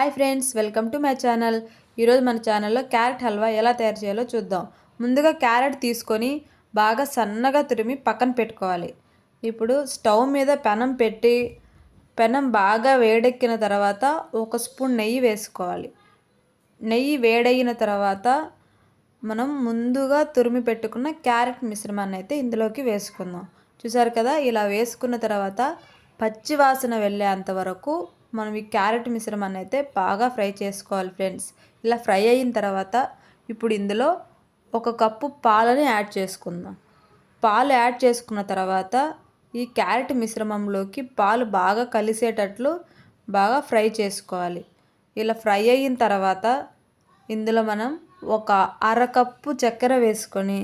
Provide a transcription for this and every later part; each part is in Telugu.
Hi friends, welcome to my channel. ఈరోజు మన ఛానల్లో క్యారెట్ హల్వా ఎలా తయారు చేయాలో చూద్దాం. ముందుగా క్యారెట్ తీసుకొని బాగా సన్నగా తురిమి పక్కన పెట్టుకోవాలి. ఇప్పుడు స్టవ్ మీద పెనం పెట్టి పెనం బాగా వేడెక్కిన తర్వాత 1 స్పూన్ నెయ్యి వేసుకోవాలి. నెయ్యి వేడైన తర్వాత మనం ముందుగా తురిమి పెట్టుకున్న క్యారెట్ మిశ్రమాన్ని అయితే ఇందులోకి వేసుకుందాం. చూసారు కదా, ఇలా వేసుకున్న తర్వాత పచ్చి వాసన వెళ్ళేంత వరకు మనం ఈ క్యారెట్ మిశ్రమాన్ని అయితే బాగా ఫ్రై చేసుకోవాలి ఫ్రెండ్స్. ఇలా ఫ్రై అయిన తర్వాత ఇప్పుడు ఇందులో 1 కప్పు పాలని యాడ్ చేసుకుందాం. పాలు యాడ్ చేసుకున్న తర్వాత ఈ క్యారెట్ మిశ్రమంలోకి పాలు బాగా కలిసేటట్లు బాగా ఫ్రై చేసుకోవాలి. ఇలా ఫ్రై అయిన తర్వాత ఇందులో మనం 1/2 కప్పు చక్కెర వేసుకొని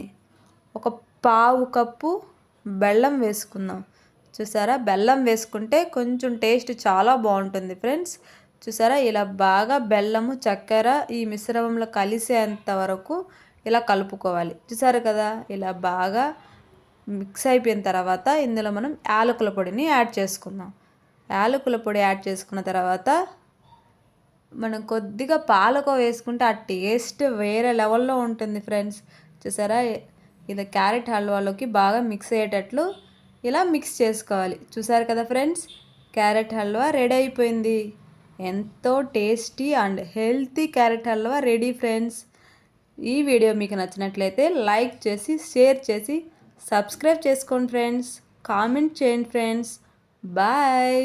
1/4 కప్పు బెల్లం వేసుకుందాం. చూసారా, బెల్లం వేసుకుంటే కొంచెం టేస్ట్ చాలా బాగుంటుంది ఫ్రెండ్స్. చూసారా, ఇలా బాగా బెల్లము చక్కెర ఈ మిశ్రమంలో కలిసేంత వరకు ఇలా కలుపుకోవాలి. చూసారు కదా, ఇలా బాగా మిక్స్ అయిపోయిన తర్వాత ఇందులో మనం యాలకుల పొడిని యాడ్ చేసుకుందాం. యాలకుల పొడి యాడ్ చేసుకున్న తర్వాత మనం కొద్దిగా పాలకోవ వేసుకుంటే ఆ టేస్ట్ వేరే లెవెల్లో ఉంటుంది ఫ్రెండ్స్. చూసారా, ఇలా క్యారెట్ హల్వాలోకి బాగా మిక్స్ అయ్యేటట్లు ఇలా మిక్స్ చేసుకోవాలి. చూసారు కదా ఫ్రెండ్స్, క్యారెట్ హల్వా రెడీ అయిపోయింది. ఎంతో tasty and healthy carrot halwa ready friends. ఈ వీడియో మీకు నచ్చినట్లయితే లైక్ చేసి షేర్ చేసి సబ్స్క్రైబ్ చేసుకోండి ఫ్రెండ్స్. కామెంట్ చేయండి ఫ్రెండ్స్. బాయ్.